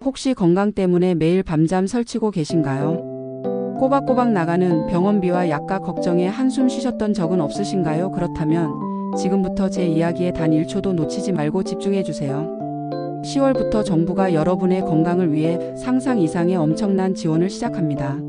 혹시 건강 때문에 매일 밤잠 설치고 계신가요? 꼬박꼬박 나가는 병원비와 약값 걱정에 한숨 쉬셨던 적은 없으신가요? 그렇다면 지금부터 제 이야기에 단 1초도 놓치지 말고 집중해 주세요. 10월부터 정부가 여러분의 건강을 위해 상상 이상의 엄청난 지원을 시작합니다.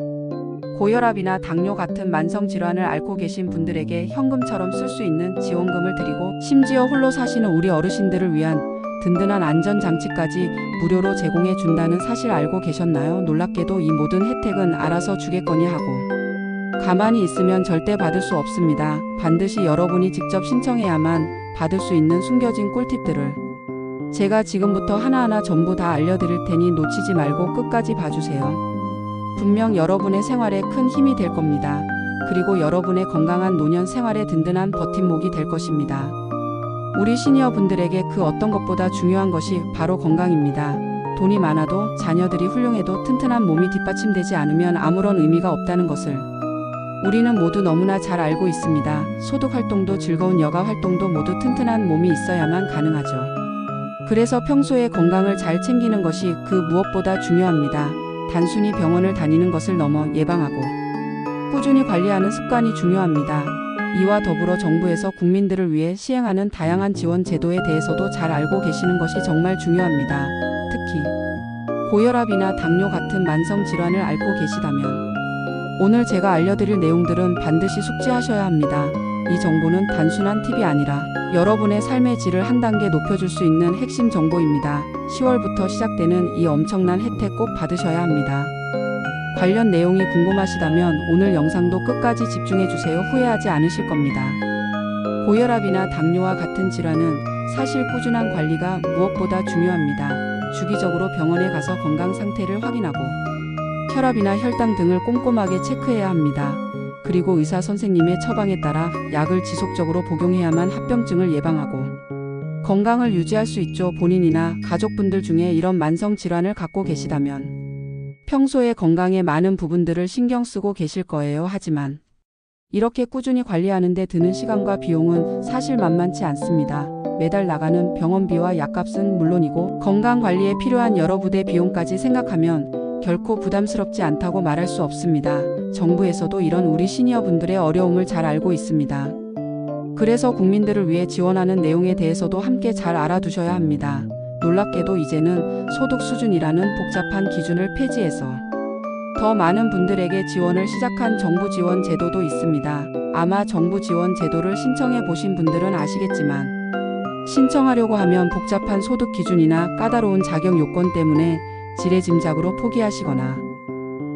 고혈압이나 당뇨 같은 만성 질환을 앓고 계신 분들에게 현금처럼 쓸 수 있는 지원금을 드리고, 심지어 홀로 사시는 우리 어르신들을 위한 든든한 안전장치까지 무료로 제공해 준다는 사실 알고 계셨나요? 놀랍게도 이 모든 혜택은 알아서 주겠거니 하고 가만히 있으면 절대 받을 수 없습니다. 반드시 여러분이 직접 신청해야만 받을 수 있는 숨겨진 꿀팁들을 제가 지금부터 하나하나 전부 다 알려드릴 테니 놓치지 말고 끝까지 봐주세요. 분명 여러분의 생활에 큰 힘이 될 겁니다. 그리고 여러분의 건강한 노년 생활에 든든한 버팀목이 될 것입니다. 우리 시니어 분들에게 그 어떤 것보다 중요한 것이 바로 건강입니다. 돈이 많아도, 자녀들이 훌륭해도 튼튼한 몸이 뒷받침되지 않으면 아무런 의미가 없다는 것을 우리는 모두 너무나 잘 알고 있습니다. 소득 활동도 즐거운 여가 활동도 모두 튼튼한 몸이 있어야만 가능하죠. 그래서 평소에 건강을 잘 챙기는 것이 그 무엇보다 중요합니다. 단순히 병원을 다니는 것을 넘어 예방하고 꾸준히 관리하는 습관이 중요합니다. 이와 더불어 정부에서 국민들을 위해 시행하는 다양한 지원 제도에 대해서도 잘 알고 계시는 것이 정말 중요합니다. 특히 고혈압이나 당뇨 같은 만성 질환을 앓고 계시다면 오늘 제가 알려드릴 내용들은 반드시 숙지하셔야 합니다. 이 정보는 단순한 팁이 아니라 여러분의 삶의 질을 한 단계 높여줄 수 있는 핵심 정보입니다. 10월부터 시작되는 이 엄청난 혜택 꼭 받으셔야 합니다. 관련 내용이 궁금하시다면 오늘 영상도 끝까지 집중해주세요. 후회하지 않으실 겁니다. 고혈압이나 당뇨와 같은 질환은 사실 꾸준한 관리가 무엇보다 중요합니다. 주기적으로 병원에 가서 건강 상태를 확인하고 혈압이나 혈당 등을 꼼꼼하게 체크해야 합니다. 그리고 의사 선생님의 처방에 따라 약을 지속적으로 복용해야만 합병증을 예방하고 건강을 유지할 수 있죠. 본인이나 가족분들 중에 이런 만성 질환을 갖고 계시다면 평소에 건강에 많은 부분들을 신경 쓰고 계실 거예요. 하지만 이렇게 꾸준히 관리하는 데 드는 시간과 비용은 사실 만만치 않습니다. 매달 나가는 병원비와 약값은 물론이고 건강관리에 필요한 여러 부대 비용까지 생각하면 결코 부담스럽지 않다고 말할 수 없습니다. 정부에서도 이런 우리 시니어분들의 어려움을 잘 알고 있습니다. 그래서 국민들을 위해 지원하는 내용에 대해서도 함께 잘 알아두셔야 합니다. 놀랍게도 이제는 소득 수준이라는 복잡한 기준을 폐지해서 더 많은 분들에게 지원을 시작한 정부 지원 제도도 있습니다. 아마 정부 지원 제도를 신청해 보신 분들은 아시겠지만 신청하려고 하면 복잡한 소득 기준이나 까다로운 자격 요건 때문에 지레짐작으로 포기하시거나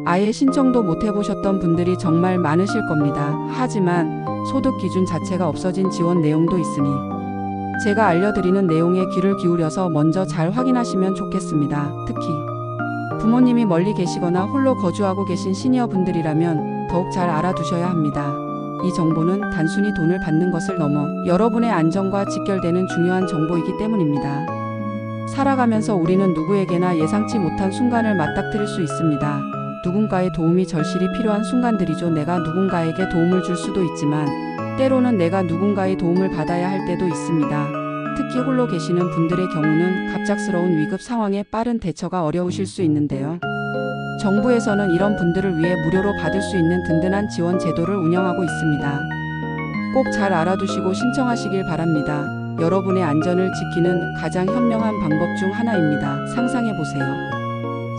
아예 신청도 못 해보셨던 분들이 정말 많으실 겁니다. 하지만 소득 기준 자체가 없어진 지원 내용도 있으니 제가 알려드리는 내용에 귀를 기울여서 먼저 잘 확인하시면 좋겠습니다. 특히 부모님이 멀리 계시거나 홀로 거주하고 계신 시니어 분들이라면 더욱 잘 알아두셔야 합니다. 이 정보는 단순히 돈을 받는 것을 넘어 여러분의 안전과 직결되는 중요한 정보이기 때문입니다. 살아가면서 우리는 누구에게나 예상치 못한 순간을 맞닥뜨릴 수 있습니다. 누군가의 도움이 절실히 필요한 순간들이죠. 내가 누군가에게 도움을 줄 수도 있지만 때로는 내가 누군가의 도움을 받아야 할 때도 있습니다. 특히 홀로 계시는 분들의 경우는 갑작스러운 위급 상황에 빠른 대처가 어려우실 수 있는데요. 정부에서는 이런 분들을 위해 무료로 받을 수 있는 든든한 지원 제도를 운영하고 있습니다. 꼭 잘 알아두시고 신청하시길 바랍니다. 여러분의 안전을 지키는 가장 현명한 방법 중 하나입니다. 상상해보세요.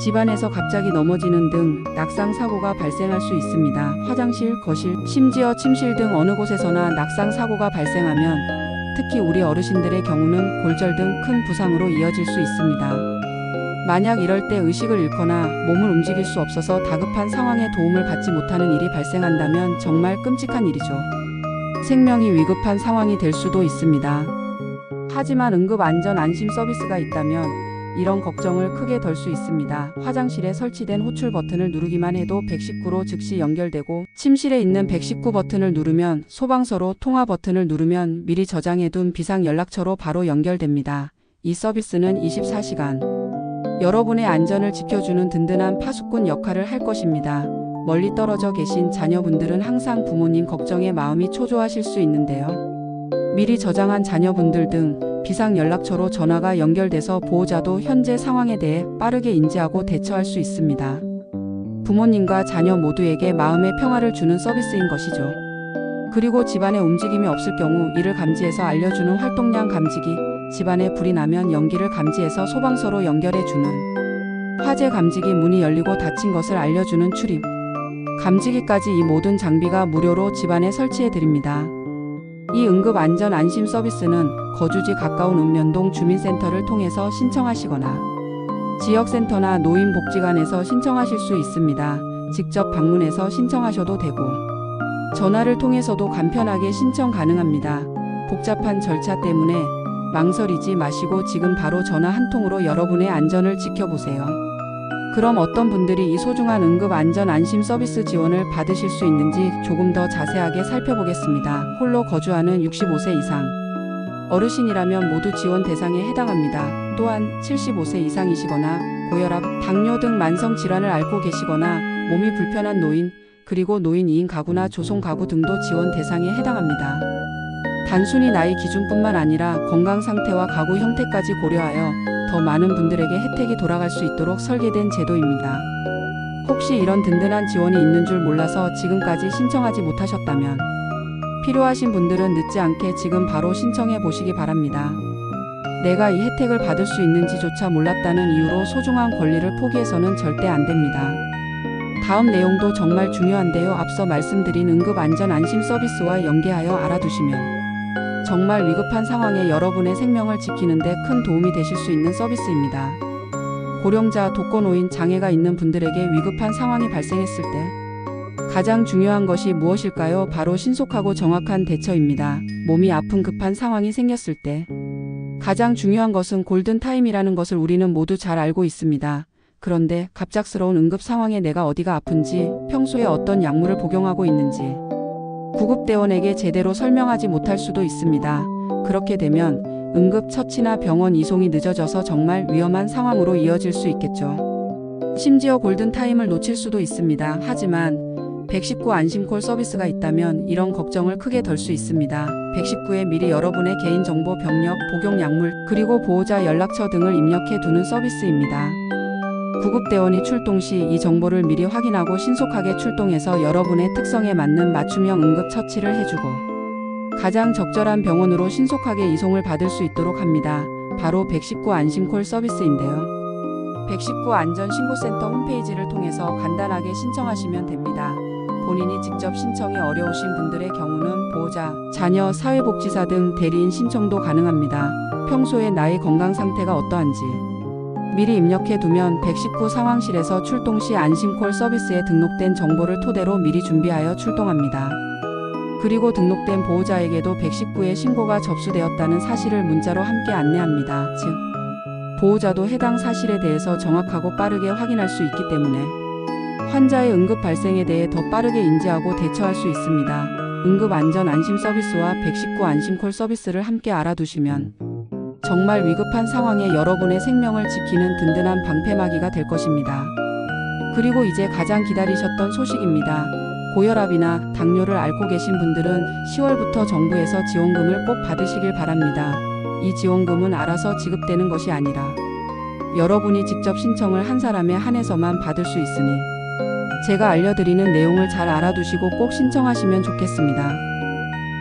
집안에서 갑자기 넘어지는 등 낙상 사고가 발생할 수 있습니다. 화장실, 거실, 심지어 침실 등 어느 곳에서나 낙상 사고가 발생하면 특히 우리 어르신들의 경우는 골절 등 큰 부상으로 이어질 수 있습니다. 만약 이럴 때 의식을 잃거나 몸을 움직일 수 없어서 다급한 상황에 도움을 받지 못하는 일이 발생한다면 정말 끔찍한 일이죠. 생명이 위급한 상황이 될 수도 있습니다. 하지만 응급 안전 안심 서비스가 있다면 이런 걱정을 크게 덜 수 있습니다. 화장실에 설치된 호출 버튼을 누르기만 해도 119로 즉시 연결되고 침실에 있는 119 버튼을 누르면 소방서로 통화 버튼을 누르면 미리 저장해둔 비상 연락처로 바로 연결됩니다. 이 서비스는 24시간 여러분의 안전을 지켜주는 든든한 파수꾼 역할을 할 것입니다. 멀리 떨어져 계신 자녀분들은 항상 부모님 걱정에 마음이 초조하실 수 있는데요. 미리 저장한 자녀분들 등 비상연락처로 전화가 연결돼서 보호자도 현재 상황에 대해 빠르게 인지하고 대처할 수 있습니다. 부모님과 자녀 모두에게 마음의 평화를 주는 서비스인 것이죠. 그리고 집안에 움직임이 없을 경우 이를 감지해서 알려주는 활동량 감지기, 집안에 불이 나면 연기를 감지해서 소방서로 연결해주는 화재 감지기, 문이 열리고 닫힌 것을 알려주는 출입 감지기까지 이 모든 장비가 무료로 집안에 설치해드립니다. 이 응급 안전 안심 서비스는 거주지 가까운 읍면동 주민센터를 통해서 신청하시거나 지역센터나 노인복지관에서 신청하실 수 있습니다. 직접 방문해서 신청하셔도 되고 전화를 통해서도 간편하게 신청 가능합니다. 복잡한 절차 때문에 망설이지 마시고 지금 바로 전화 한 통으로 여러분의 안전을 지켜보세요. 그럼 어떤 분들이 이 소중한 응급 안전 안심 서비스 지원을 받으실 수 있는지 조금 더 자세하게 살펴보겠습니다. 홀로 거주하는 65세 이상 어르신이라면 모두 지원 대상에 해당합니다. 또한 75세 이상이시거나 고혈압, 당뇨 등 만성 질환을 앓고 계시거나 몸이 불편한 노인, 그리고 노인 2인 가구나 조성 가구 등도 지원 대상에 해당합니다. 단순히 나이 기준뿐만 아니라 건강 상태와 가구 형태까지 고려하여 더 많은 분들에게 혜택이 돌아갈 수 있도록 설계된 제도입니다. 혹시 이런 든든한 지원이 있는 줄 몰라서 지금까지 신청하지 못하셨다면 필요하신 분들은 늦지 않게 지금 바로 신청해 보시기 바랍니다. 내가 이 혜택을 받을 수 있는지조차 몰랐다는 이유로 소중한 권리를 포기해서는 절대 안 됩니다. 다음 내용도 정말 중요한데요. 앞서 말씀드린 응급 안전 안심 서비스와 연계하여 알아두시면 정말 위급한 상황에 여러분의 생명을 지키는데 큰 도움이 되실 수 있는 서비스입니다. 고령자, 독거노인, 장애가 있는 분들에게 위급한 상황이 발생했을 때 가장 중요한 것이 무엇일까요? 바로 신속하고 정확한 대처입니다. 몸이 아픈 급한 상황이 생겼을 때 가장 중요한 것은 골든타임이라는 것을 우리는 모두 잘 알고 있습니다. 그런데 갑작스러운 응급 상황에 내가 어디가 아픈지, 평소에 어떤 약물을 복용하고 있는지 구급대원에게 제대로 설명하지 못할 수도 있습니다. 그렇게 되면 응급처치나 병원 이송이 늦어져서 정말 위험한 상황으로 이어질 수 있겠죠. 심지어 골든타임을 놓칠 수도 있습니다. 하지만 119 안심콜 서비스가 있다면 이런 걱정을 크게 덜 수 있습니다. 119에 미리 여러분의 개인정보, 병력, 복용 약물, 그리고 보호자 연락처 등을 입력해 두는 서비스입니다. 구급대원이 출동 시 이 정보를 미리 확인하고 신속하게 출동해서 여러분의 특성에 맞는 맞춤형 응급처치를 해주고 가장 적절한 병원으로 신속하게 이송을 받을 수 있도록 합니다. 바로 119 안심콜 서비스인데요. 119 안전신고센터 홈페이지를 통해서 간단하게 신청하시면 됩니다. 본인이 직접 신청이 어려우신 분들의 경우는 보호자, 자녀, 사회복지사 등 대리인 신청도 가능합니다. 평소에 나의 건강 상태가 어떠한지 미리 입력해 두면 119 상황실에서 출동 시 안심콜 서비스에 등록된 정보를 토대로 미리 준비하여 출동합니다. 그리고 등록된 보호자에게도 119에 신고가 접수되었다는 사실을 문자로 함께 안내합니다. 즉, 보호자도 해당 사실에 대해서 정확하고 빠르게 확인할 수 있기 때문에 환자의 응급 발생에 대해 더 빠르게 인지하고 대처할 수 있습니다. 응급 안전 안심 서비스와 119 안심콜 서비스를 함께 알아두시면 정말 위급한 상황에 여러분의 생명을 지키는 든든한 방패막이가 될 것입니다. 그리고 이제 가장 기다리셨던 소식입니다. 고혈압이나 당뇨를 앓고 계신 분들은 10월부터 정부에서 지원금을 꼭 받으시길 바랍니다. 이 지원금은 알아서 지급되는 것이 아니라 여러분이 직접 신청을 한 사람에 한해서만 받을 수 있으니 제가 알려드리는 내용을 잘 알아두시고 꼭 신청하시면 좋겠습니다.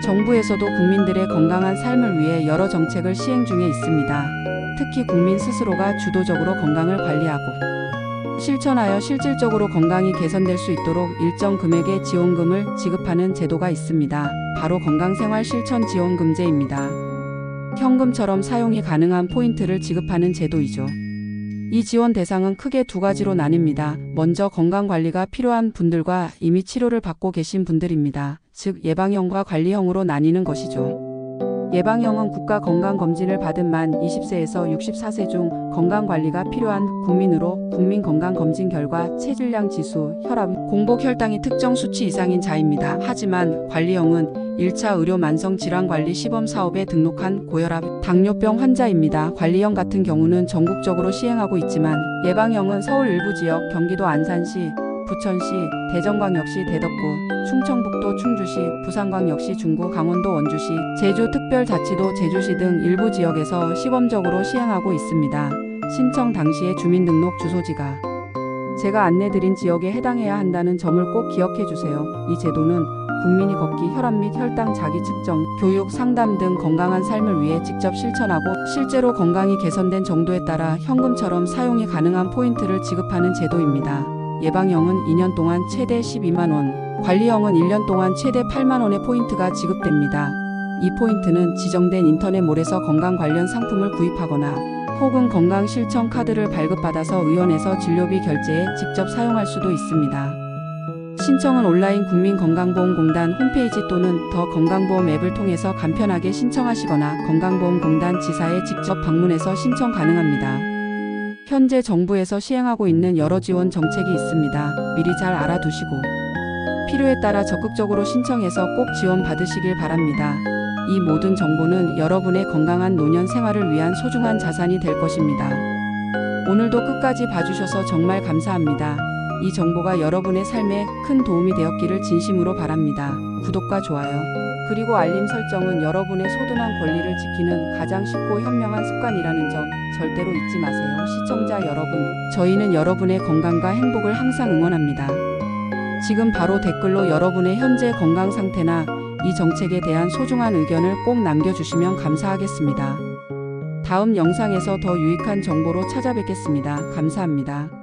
정부에서도 국민들의 건강한 삶을 위해 여러 정책을 시행 중에 있습니다. 특히 국민 스스로가 주도적으로 건강을 관리하고 실천하여 실질적으로 건강이 개선될 수 있도록 일정 금액의 지원금을 지급하는 제도가 있습니다. 바로 건강생활실천지원금제입니다. 현금처럼 사용이 가능한 포인트를 지급하는 제도이죠. 이 지원 대상은 크게 두 가지로 나뉩니다. 먼저 건강관리가 필요한 분들과 이미 치료를 받고 계신 분들입니다. 즉 예방형과 관리형으로 나뉘는 것이죠. 예방형은 국가건강검진을 받은 만 20세에서 64세 중 건강관리가 필요한 국민으로 국민건강검진 결과 체질량 지수, 혈압, 공복 혈당이 특정 수치 이상인 자입니다. 하지만 관리형은 1차 의료 만성질환관리 시범사업에 등록한 고혈압, 당뇨병 환자입니다. 관리형 같은 경우는 전국적으로 시행하고 있지만 예방형은 서울 일부 지역, 경기도 안산시, 부천시, 대전광역시 대덕구, 충청북도 충주시, 부산광역시 중구, 강원도 원주시, 제주특별자치도 제주시 등 일부 지역에서 시범적으로 시행하고 있습니다. 신청 당시의 주민등록 주소지가 제가 안내드린 지역에 해당해야 한다는 점을 꼭 기억해 주세요. 이 제도는 국민이 걷기, 혈압 및 혈당 자기 측정, 교육, 상담 등 건강한 삶을 위해 직접 실천하고 실제로 건강이 개선된 정도에 따라 현금처럼 사용이 가능한 포인트를 지급하는 제도입니다. 예방형은 2년 동안 최대 12만 원, 관리형은 1년 동안 최대 8만 원의 포인트가 지급됩니다. 이 포인트는 지정된 인터넷몰에서 건강 관련 상품을 구입하거나 혹은 건강 실천 카드를 발급받아서 의원에서 진료비 결제에 직접 사용할 수도 있습니다. 신청은 온라인 국민건강보험공단 홈페이지 또는 더 건강보험 앱을 통해서 간편하게 신청하시거나 건강보험공단 지사에 직접 방문해서 신청 가능합니다. 현재 정부에서 시행하고 있는 여러 지원 정책이 있습니다. 미리 잘 알아두시고 필요에 따라 적극적으로 신청해서 꼭 지원 받으시길 바랍니다. 이 모든 정보는 여러분의 건강한 노년 생활을 위한 소중한 자산이 될 것입니다. 오늘도 끝까지 봐주셔서 정말 감사합니다. 이 정보가 여러분의 삶에 큰 도움이 되었기를 진심으로 바랍니다. 구독과 좋아요, 그리고 알림 설정은 여러분의 소중한 권리를 지키는 가장 쉽고 현명한 습관이라는 점 절대로 잊지 마세요. 시청자 여러분, 저희는 여러분의 건강과 행복을 항상 응원합니다. 지금 바로 댓글로 여러분의 현재 건강 상태나 이 정책에 대한 소중한 의견을 꼭 남겨주시면 감사하겠습니다. 다음 영상에서 더 유익한 정보로 찾아뵙겠습니다. 감사합니다.